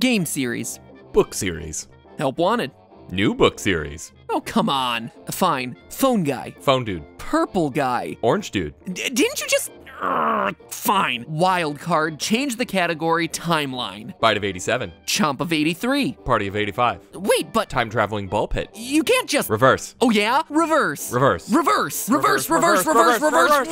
Game series. Book series. Help wanted. New book series. Oh, come on. Fine. Phone guy. Phone dude. Purple guy. Orange dude. Didn't you just... Fine. Wild card. Change the category. Timeline. Bite of 87. Chomp of 83. Party of 85. Wait, but... Time traveling ball pit. You can't just... Reverse. Oh, yeah? Reverse. Reverse. Reverse. Reverse. Reverse. Reverse. Reverse.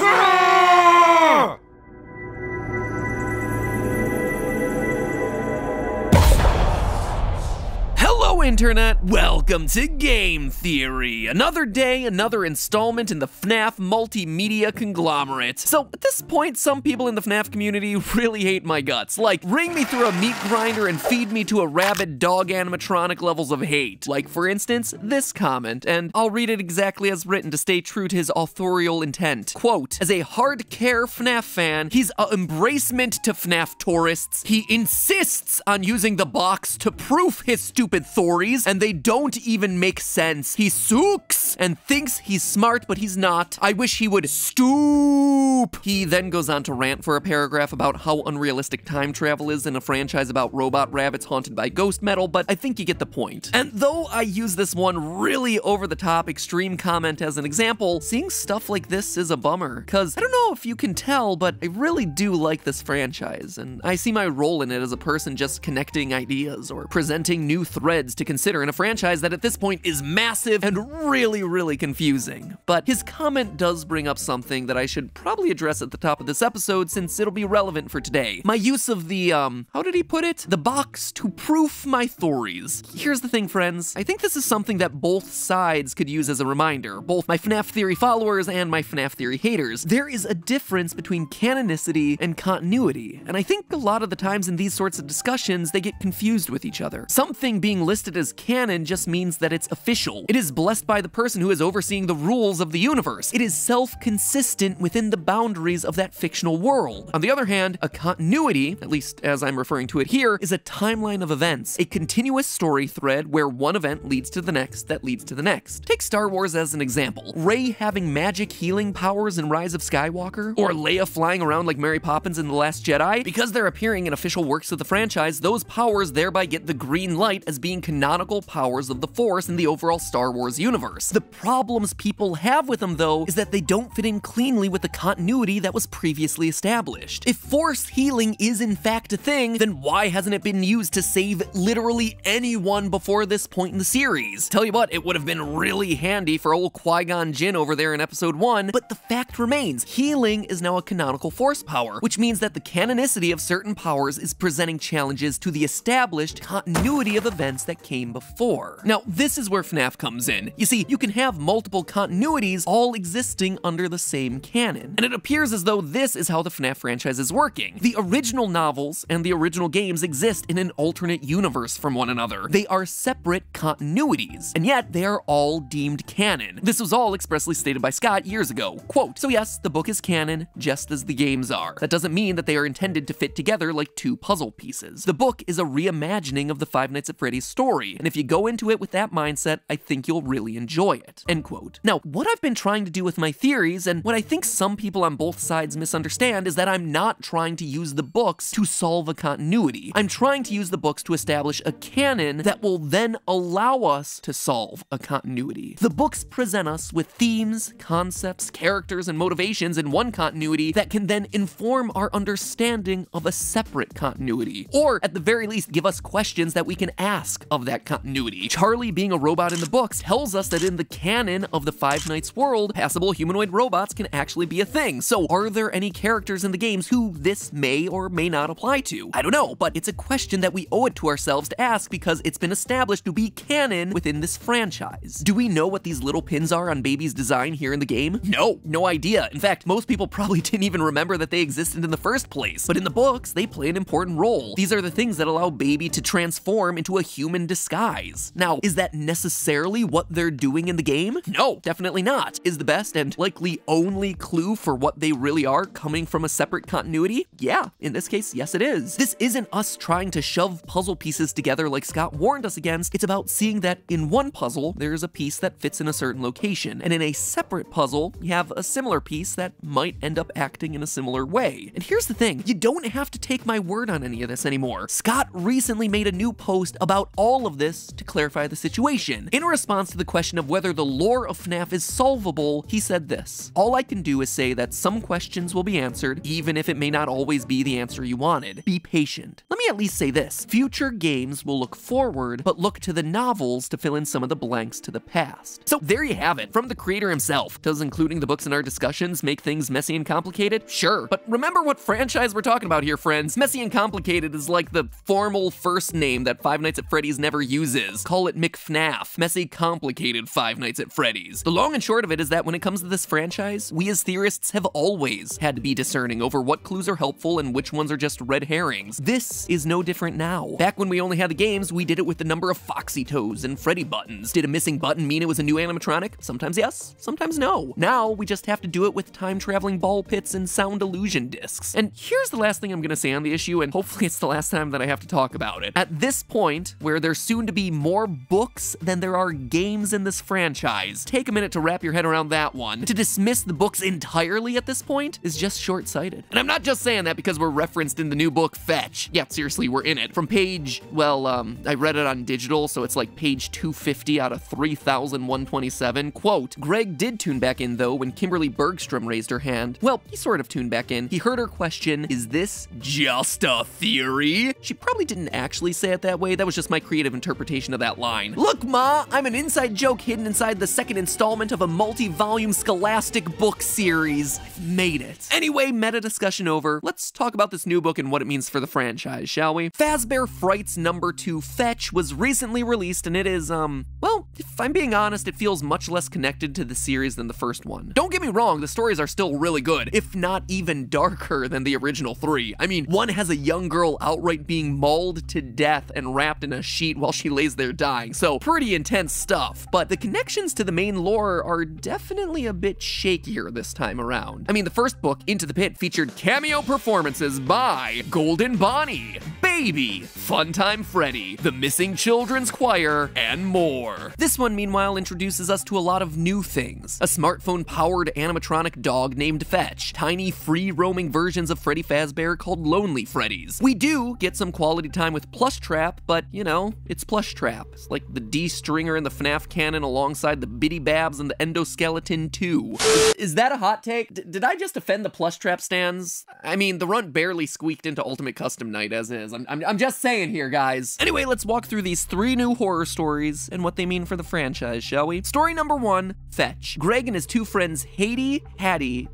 Hello, Internet! Welcome to Game Theory! Another day, another installment in the FNAF multimedia conglomerate. So, at this point, some people in the FNAF community really hate my guts. Like, ring me through a meat grinder and feed me to a rabid dog animatronic levels of hate. Like, for instance, this comment, and I'll read it exactly as written to stay true to his authorial intent. Quote, as a hard-care FNAF fan, he's a embracement to FNAF tourists. He insists on using the box to proof his stupid stories, and they don't even make sense. He sucks and thinks he's smart, but he's not. I wish he would stoop. He then goes on to rant for a paragraph about how unrealistic time travel is in a franchise about robot rabbits haunted by ghost metal, but I think you get the point. And though I use this one really over-the-top extreme comment as an example, seeing stuff like this is a bummer, because I don't know if you can tell, but I really do like this franchise, and I see my role in it as a person just connecting ideas or presenting new threads to consider in a franchise that at this point is massive and really confusing. But his comment does bring up something that I should probably address at the top of this episode since it'll be relevant for today. My use of the, how did he put it? The box to proof my theories. Here's the thing, friends. I think this is something that both sides could use as a reminder, both my FNAF Theory followers and my FNAF Theory haters. There is a difference between canonicity and continuity, and I think a lot of the times in these sorts of discussions, they get confused with each other. Something being listed as canon just means that it's official. It is blessed by the person who is overseeing the rules of the universe. It is self-consistent within the boundaries of that fictional world. On the other hand, a continuity, at least as I'm referring to it here, is a timeline of events, a continuous story thread where one event leads to the next that leads to the next. Take Star Wars as an example. Rey having magic healing powers in Rise of Skywalker, or Leia flying around like Mary Poppins in The Last Jedi. Because they're appearing in official works of the franchise, those powers thereby get the green light as being canonical powers of the Force in the overall Star Wars universe. The problems people have with them, though, is that they don't fit in cleanly with the continuity that was previously established. If Force healing is in fact a thing, then why hasn't it been used to save literally anyone before this point in the series? Tell you what, it would have been really handy for old Qui-Gon Jinn over there in episode 1, but the fact remains, healing is now a canonical Force power, which means that the canonicity of certain powers is presenting challenges to the established continuity of events that came before. Now, this is where FNAF comes in. You see, you can have multiple continuities all existing under the same canon, and it appears as though this is how the FNAF franchise is working. The original novels and the original games exist in an alternate universe from one another. They are separate continuities, and yet they are all deemed canon. This was all expressly stated by Scott years ago. Quote, so yes, the book is canon, just as the games are. That doesn't mean that they are intended to fit together like two puzzle pieces. The book is a reimagining of the Five Nights at Freddy's story, and if you go into it with that mindset, I think you'll really enjoy it. End quote. Now, what I've been trying to do with my theories, and what I think some people on both sides misunderstand, is that I'm not trying to use the books to solve a continuity. I'm trying to use the books to establish a canon that will then allow us to solve a continuity. The books present us with themes, concepts, characters, and motivations in one continuity that can then inform our understanding of a separate continuity, or at the very least give us questions that we can ask of that continuity. Charlie being a robot in the books tells us that in the canon of the Five Nights world, passable humanoid robots can actually be a thing. So are there any characters in the games who this may or may not apply to? I don't know, but it's a question that we owe it to ourselves to ask because it's been established to be canon within this franchise. Do we know what these little pins are on Baby's design here in the game? No idea. In fact, most people probably didn't even remember that they existed in the first place. But in the books, they play an important role. These are the things that allow Baby to transform into a human disguise. Now, is that necessarily what they're doing in the game? No, definitely not. Is the best and likely only clue for what they really are coming from a separate continuity? Yeah, in this case, yes it is. This isn't us trying to shove puzzle pieces together like Scott warned us against. It's about seeing that in one puzzle, there's a piece that fits in a certain location, and in a separate puzzle, you have a similar piece that might end up acting in a similar way. And here's the thing, you don't have to take my word on any of this anymore. Scott recently made a new post about all of this to clarify the situation. In response to the question of whether the lore of FNAF is solvable, he said this: "All I can do is say that some questions will be answered, even if it may not always be the answer you wanted. Be patient. Let me at least say this: future games will look forward, but look to the novels to fill in some of the blanks to the past." So there you have it, from the creator himself. Does including the books in our discussions make things messy and complicated? Sure, but remember what franchise we're talking about here, friends. Messy and complicated is like the formal first name that Five Nights at Freddy's never uses. Call it McFNAF. Messy, complicated Five Nights at Freddy's. The long and short of it is that when it comes to this franchise, we as theorists have always had to be discerning over what clues are helpful and which ones are just red herrings. This is no different now. Back when we only had the games, we did it with the number of Foxy Toes and Freddy buttons. Did a missing button mean it was a new animatronic? Sometimes yes, sometimes no. Now we just have to do it with time-traveling ball pits and sound illusion discs. And here's the last thing I'm gonna say on the issue, and hopefully it's the last time that I have to talk about it. At this point, where there's soon to be more books than there are games in this franchise, take a minute to wrap your head around that one. To dismiss the books entirely at this point is just short-sighted. And I'm not just saying that because we're referenced in the new book, Fetch. Yeah, seriously, we're in it. From page, well, I read it on digital, so it's like page 250 out of 3,127. Quote, "Greg did tune back in, though, when Kimberly Bergstrom raised her hand. Well, he sort of tuned back in. He heard her question, 'Is this just a theory?' She probably didn't actually say it that way. That was just my creative interpretation of that line. Look, Ma, I'm an inside joke hidden inside the second installment of a multi-volume scholastic book series. I've made it. Anyway, meta discussion over. Let's talk about this new book and what it means for the franchise, shall we? Fazbear Frights #2 Fetch was recently released, and it is, well, if I'm being honest, it feels much less connected to the series than the first one. Don't get me wrong, the stories are still really good, if not even darker than the original three. I mean, one has a young girl outright being mauled to death and wrapped in a sheet while she lays there dying, so pretty intense stuff. But the connections to the main lore are definitely a bit shakier this time around. I mean, the first book, Into the Pit, featured cameo performances by Golden Bonnie, Baby, Funtime Freddy, The Missing Children's Choir, and more. This one, meanwhile, introduces us to a lot of new things. A smartphone-powered animatronic dog named Fetch, tiny free-roaming versions of Freddy Fazbear called Lonely Freddies. We do get some quality time with Plushtrap, but, you know, it's Plushtrap. It's like the D-Stringer in the FNAF canon alongside the Biddy Babs and the Endoskeleton 2. Is that a hot take? Did I just offend the Plushtrap stands? I mean, the runt barely squeaked into Ultimate Custom Night as is. I'm just saying here, guys. Anyway, let's walk through these 3 new horror stories and what they mean for the franchise, shall we? Story number 1, Fetch. Greg and his 2 friends, Hattie,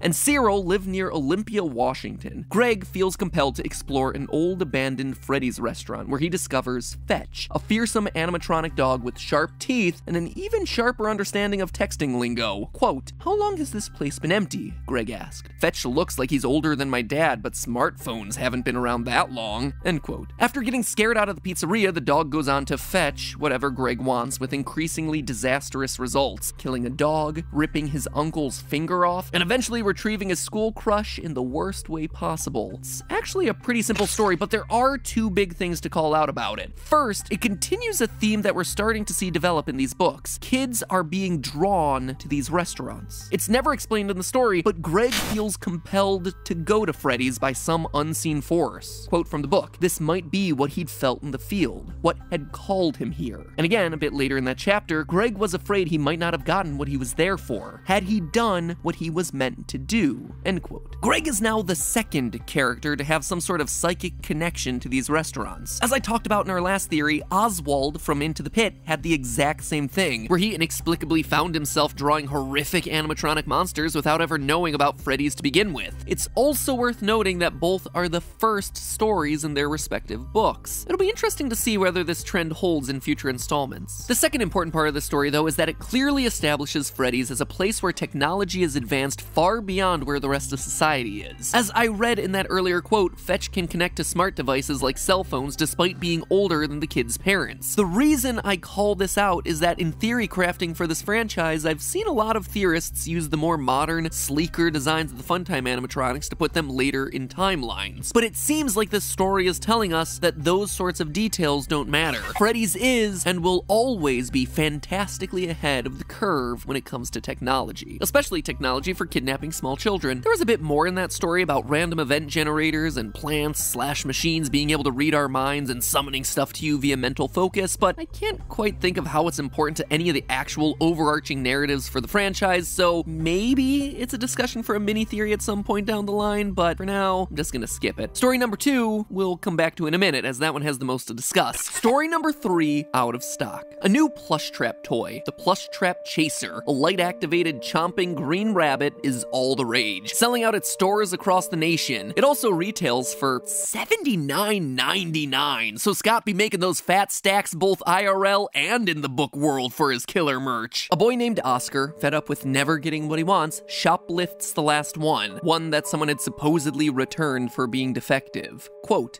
and Cyril live near Olympia, Washington. Greg feels compelled to explore an old abandoned Freddy's restaurant where he discovers Fetch, a fearsome animatronic dog with sharp teeth and an even sharper understanding of texting lingo. Quote, "How long has this place been empty?" Greg asked. "Fetch looks like he's older than my dad, but smartphones haven't been around that long." End quote. After getting scared out of the pizzeria, the dog goes on to fetch whatever Greg wants with increasingly disastrous results, killing a dog, ripping his uncle's finger off, and eventually retrieving his school crush in the worst way possible. It's actually a pretty simple story, but there are 2 big things to call out about it. First, it continues a theme that we're starting to see develop in these books. Kids are being drawn to these restaurants. It's never explained in the story, but Greg feels compelled to go to Freddy's by some unseen force. Quote from the book, "This might be what he'd felt in the field, what had called him here." And again, a bit later in that chapter, Greg was afraid he might not have gotten what he was there for, had he done what he was meant to do, end quote. Greg is now the second character to have some sort of psychic connection to these restaurants. As I talked about in our last theory, Oswald from Into the Pit had the exact same thing, where he inexplicably found himself drawing horrific animatronic monsters without ever knowing about Freddy's to begin with. It's also worth noting that both are the first stories in their respective books. It'll be interesting to see whether this trend holds in future installments. The second important part of the story, though, is that it clearly establishes Freddy's as a place where technology is advanced far beyond where the rest of society is. As I read in that earlier quote, Fetch can connect to smart devices like cell phones despite being older than the kid's parents. The reason I call this out is that in theory crafting for this franchise, I've seen a lot of theorists use the more modern, sleeker designs of the Funtime animatronics to put them later in timelines. But it seems like this story is telling us that those sorts of details don't matter. Freddy's is and will always be fantastically ahead of the curve when it comes to technology, especially technology for kidnapping small children. There was a bit more in that story about random event generators and plants/machines being able to read our minds and summoning stuff to you via mental focus, but I can't quite think of how it's important to any of the actual overarching narratives for the franchise, so maybe it's a discussion for a mini-theory at some point down the line, but for now, I'm just gonna skip it. Story number 2, we'll come back to in a minute, as that one has the most to discuss. Story number 3, out of stock. A new plush trap toy, the Plush Trap Chaser, a light-activated chomping green rabbit, is all the rage, selling out at stores across the nation. It also retails for $79.99, so Scott be making those fat stacks both IRL and in the book world for his killer merch. A boy named Oscar, fed up with never getting what he wants, shoplifts the last one that someone had supposedly returned for being defective. Quote,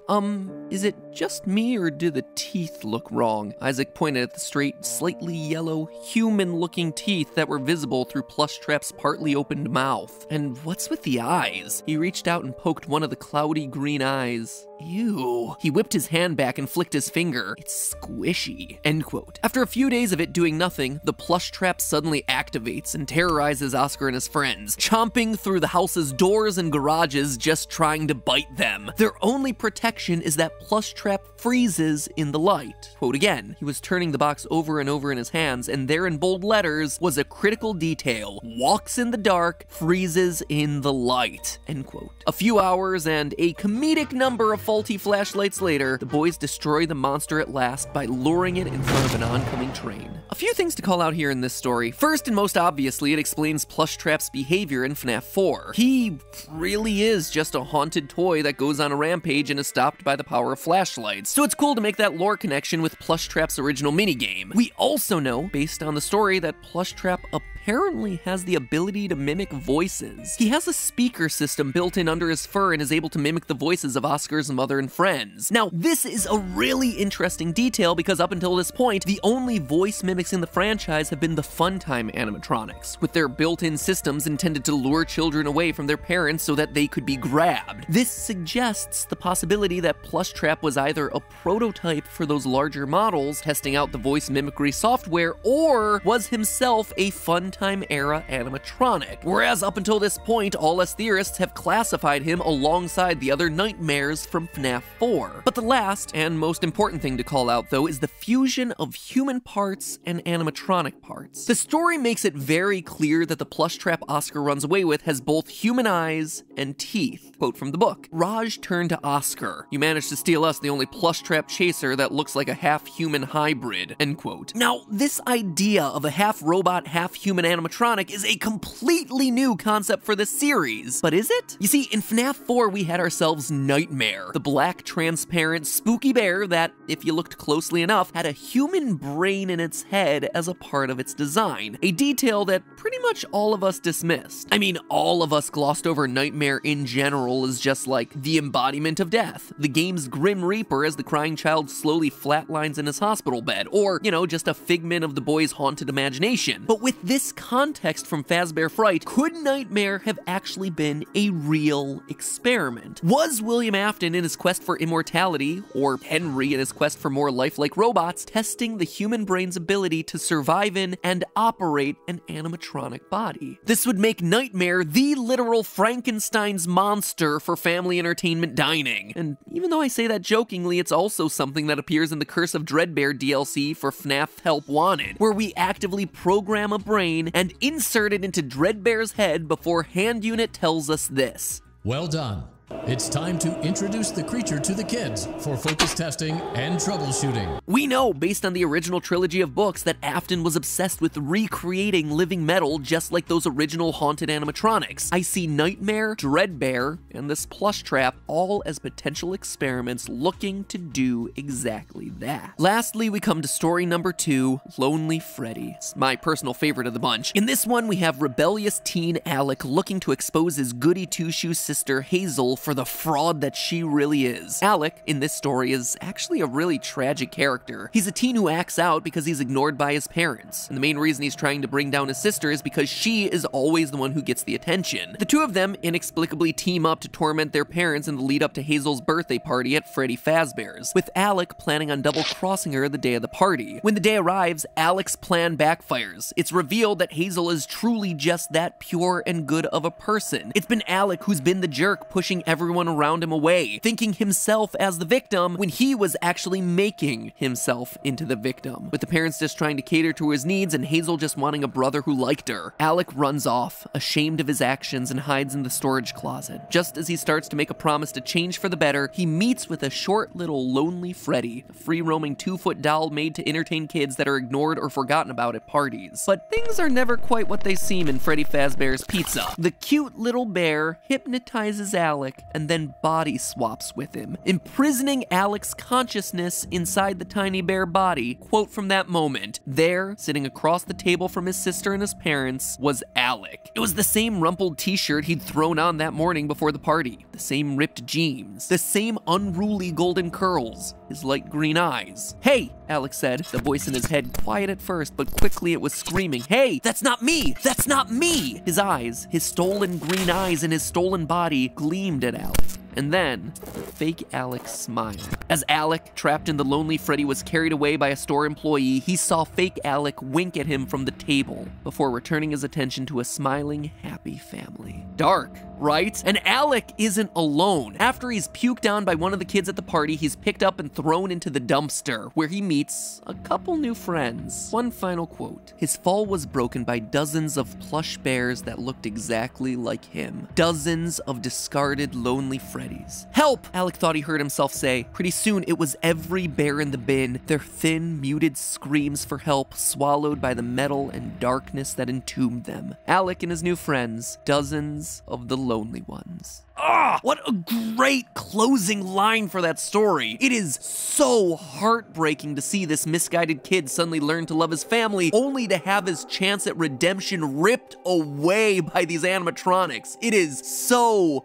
is it just me or do the teeth look wrong? Isaac pointed at the straight, slightly yellow, human-looking teeth that were visible through Plush Trap's partly opened mouth. And what's with the eyes? He reached out and poked one of the cloudy green eyes. Ew. He whipped his hand back and flicked his finger. It's squishy. End quote. After a few days of it doing nothing, the plush trap suddenly activates and terrorizes Oscar and his friends, chomping through the house's doors and garages just trying to bite them. Their only protection is that plush trap freezes in the light. Quote again, he was turning the box over and over in his hands, and there in bold letters was a critical detail. Walks in the dark, freezes in the light. End quote. A few hours and a comedic number of faulty flashlights later, the boys destroy the monster at last by luring it in front of an oncoming train. A few things to call out here in this story. First and most obviously, it explains Plush Trap's behavior in FNAF 4. He really is just a haunted toy that goes on a rampage and is stopped by the power of flashlights. So it's cool to make that lore connection with Plush Trap's original minigame. We also know, based on the story, that Plush Trap apparently has the ability to mimic voices. He has a speaker system built in under his fur and is able to mimic the voices of Oscar's mother and friends. Now, this is a really interesting detail because up until this point, the only voice mimics in the franchise have been the Funtime animatronics, with their built-in systems intended to lure children away from their parents so that they could be grabbed. This suggests the possibility that Plush Trap was either a prototype for those larger models, testing out the voice mimicry software, or was himself a Funtime-era animatronic. Whereas up until this point, all us theorists have classified him alongside the other nightmares from FNAF 4. But the last and most important thing to call out, though, is the fusion of human parts and animatronic parts. The story makes it very clear that the plush trap Oscar runs away with has both human eyes and teeth. Quote from the book, Raj turned to Oscar. You managed to steal us the only plush trap chaser that looks like a half-human hybrid. End quote. Now, this idea of a half-robot, half-human animatronic is a completely new concept for this series. But is it? You see, in FNAF 4, we had ourselves Nightmare, the black, transparent, spooky bear that, if you looked closely enough, had a human brain in its head as a part of its design, a detail that pretty much all of us dismissed. I mean, all of us glossed over Nightmare in general as just like the embodiment of death, the game's Grim Reaper as the crying child slowly flatlines in his hospital bed, or, you know, just a figment of the boy's haunted imagination. But with this context from Fazbear Fright, could Nightmare have actually been a real experiment? Was William Afton in his quest for immortality, or Henry in his quest for more lifelike robots, testing the human brain's ability to survive in and operate an animatronic body? This would make Nightmare the literal Frankenstein's monster for family entertainment dining. And even though I say that jokingly, it's also something that appears in the Curse of Dreadbear DLC for FNAF Help Wanted, where we actively program a brain and insert it into Dreadbear's head before Hand Unit tells us this. Well done. It's time to introduce the creature to the kids for focus testing and troubleshooting. We know, based on the original trilogy of books, that Afton was obsessed with recreating living metal just like those original haunted animatronics. I see Nightmare, Dreadbear, and this plush trap all as potential experiments looking to do exactly that. Lastly, we come to story number 2, Lonely Freddy. It's my personal favorite of the bunch. In this one, we have rebellious teen Alec looking to expose his goody two-shoes sister Hazel for the fraud that she really is. Alec, in this story, is actually a really tragic character. He's a teen who acts out because he's ignored by his parents, and the main reason he's trying to bring down his sister is because she is always the one who gets the attention. The two of them inexplicably team up to torment their parents in the lead up to Hazel's birthday party at Freddy Fazbear's, with Alec planning on double-crossing her the day of the party. When the day arrives, Alec's plan backfires. It's revealed that Hazel is truly just that pure and good of a person. It's been Alec who's been the jerk, pushing everyone around him away, thinking himself as the victim when he was actually making himself into the victim. With the parents just trying to cater to his needs and Hazel just wanting a brother who liked her, Alec runs off, ashamed of his actions, and hides in the storage closet. Just as he starts to make a promise to change for the better, he meets with a short little Lonely Freddy, a free-roaming 2-foot doll made to entertain kids that are ignored or forgotten about at parties. But things are never quite what they seem in Freddy Fazbear's Pizza. The cute little bear hypnotizes Alec and then body swaps with him, imprisoning Alec's consciousness inside the tiny bear body. Quote from that moment, "There, sitting across the table from his sister and his parents, was Alec. It was the same rumpled t-shirt he'd thrown on that morning before the party, the same ripped jeans, the same unruly golden curls, his light green eyes. 'Hey,' Alec said, the voice in his head quiet at first, but quickly it was screaming, 'Hey, that's not me! That's not me!' His eyes, his stolen green eyes and his stolen body gleamed at Alec. And then, the fake Alec smiled. As Alec, trapped in the Lonely Freddy, was carried away by a store employee, he saw fake Alec wink at him from the table before returning his attention to a smiling, happy family. Dark, right? And Alec isn't alone. After he's puked on by one of the kids at the party, he's picked up and thrown into the dumpster, where he meets a couple new friends. One final quote. "His fall was broken by dozens of plush bears that looked exactly like him. Dozens of discarded Lonely Freddies. Help!" Alec thought he heard himself say. Pretty soon, it was every bear in the bin, their thin, muted screams for help swallowed by the metal and darkness that entombed them. Alec and his new friends, dozens of the lonely ones. Ah, what a great closing line for that story. It is so heartbreaking to see this misguided kid suddenly learn to love his family, only to have his chance at redemption ripped away by these animatronics. It is so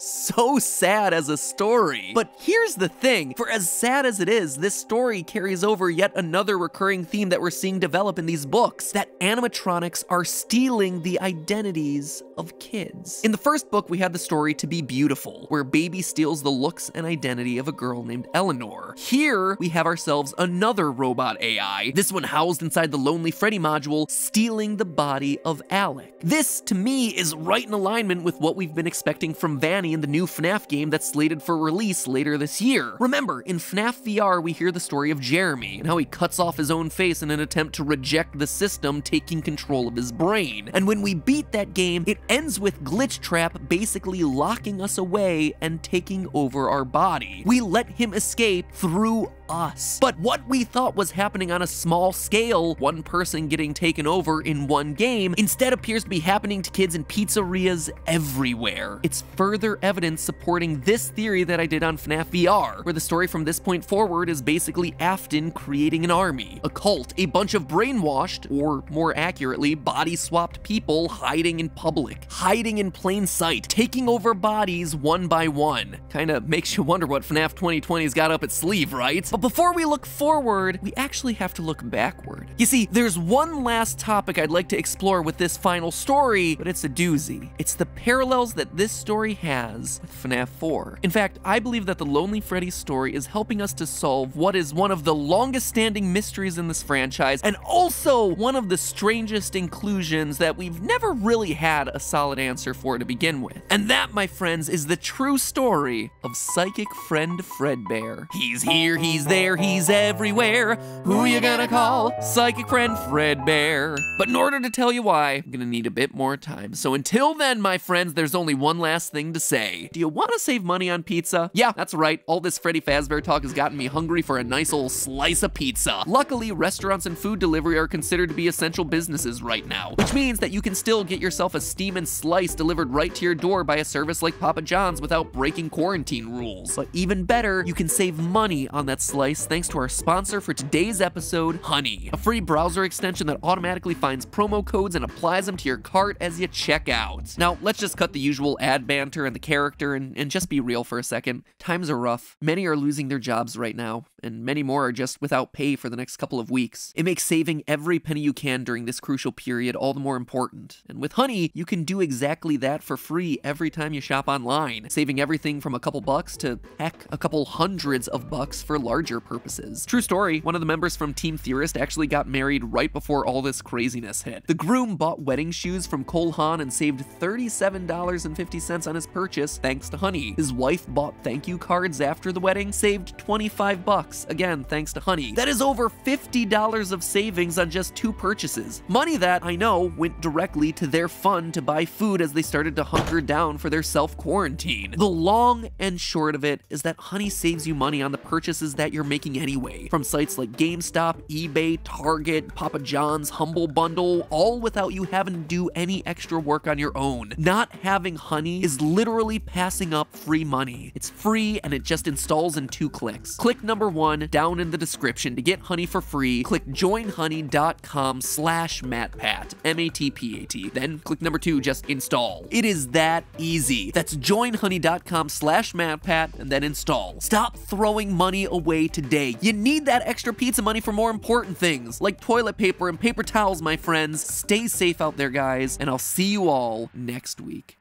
sad as a story. But here's the thing, for as sad as it is, this story carries over yet another recurring theme that we're seeing develop in these books, that animatronics are stealing the identities of kids. In the first book, we had the story To Be Beautiful, where Baby steals the looks and identity of a girl named Eleanor. Here, we have ourselves another robot AI, this one housed inside the Lonely Freddy module, stealing the body of Alec. This, to me, is right in alignment with what we've been expecting from Vanny in the new FNAF game that's slated for release later this year. Remember, in FNAF VR, we hear the story of Jeremy, and how he cuts off his own face in an attempt to reject the system taking control of his brain. And when we beat that game, it ends with Glitchtrap basically locking us away and taking over our body. We let him escape through us. But what we thought was happening on a small scale, one person getting taken over in one game, instead appears to be happening to kids in pizzerias everywhere. It's further evidence supporting this theory that I did on FNAF VR, where the story from this point forward is basically Afton creating an army, a cult, a bunch of brainwashed, or more accurately, body-swapped people hiding in public, hiding in plain sight, taking over bodies one by one. Kinda makes you wonder what FNAF 2020's got up its sleeve, right? But before we look forward, we actually have to look backward. You see, there's one last topic I'd like to explore with this final story, but it's a doozy. It's the parallels that this story has with FNAF 4. In fact, I believe that the Lonely Freddy story is helping us to solve what is one of the longest standing mysteries in this franchise, and also one of the strangest inclusions that we've never really had a solid answer for to begin with. And that, my friends, is the true story of psychic friend Fredbear. He's here, he's there, he's everywhere. Who you gonna call? Psychic friend Fredbear. But in order to tell you why, I'm gonna need a bit more time. So until then, my friends, there's only one last thing to say. Do you wanna save money on pizza? Yeah, that's right. All this Freddy Fazbear talk has gotten me hungry for a nice old slice of pizza. Luckily, restaurants and food delivery are considered to be essential businesses right now, which means that you can still get yourself a steam and slice delivered right to your door by a service like Papa John's without breaking quarantine rules. But even better, you can save money on that slice thanks to our sponsor for today's episode, Honey, a free browser extension that automatically finds promo codes and applies them to your cart as you check out. Now, let's just cut the usual ad banter and the character and just be real for a second. Times are rough. Many are losing their jobs right now, and many more are just without pay for the next couple of weeks. It makes saving every penny you can during this crucial period all the more important. And with Honey, you can do exactly that for free every time you shop online, saving everything from a couple bucks to, heck, a couple hundreds of bucks for larger purposes. True story, one of the members from Team Theorist actually got married right before all this craziness hit. The groom bought wedding shoes from Cole Haan and saved $37.50 on his purchase thanks to Honey. His wife bought thank you cards after the wedding, saved 25 bucks, again thanks to Honey. That is over $50 of savings on just 2 purchases. Money that, I know, went directly to their fund to buy food as they started to hunker down for their self-quarantine. The long and short of it is that Honey saves you money on the purchases that you're making anyway, from sites like GameStop, eBay, Target, Papa John's, Humble Bundle, all without you having to do any extra work on your own. Not having Honey is literally passing up free money. It's free and it just installs in 2 clicks. Click number 1 down in the description to get Honey for free. Click joinhoney.com/MattPat, M-A-T-P-A-T. Then click number 2, just install. It is that easy. That's joinhoney.com/MattPat and then install. Stop throwing money away today. You need that extra pizza money for more important things, like toilet paper and paper towels, my friends. Stay safe out there, guys, and I'll see you all next week.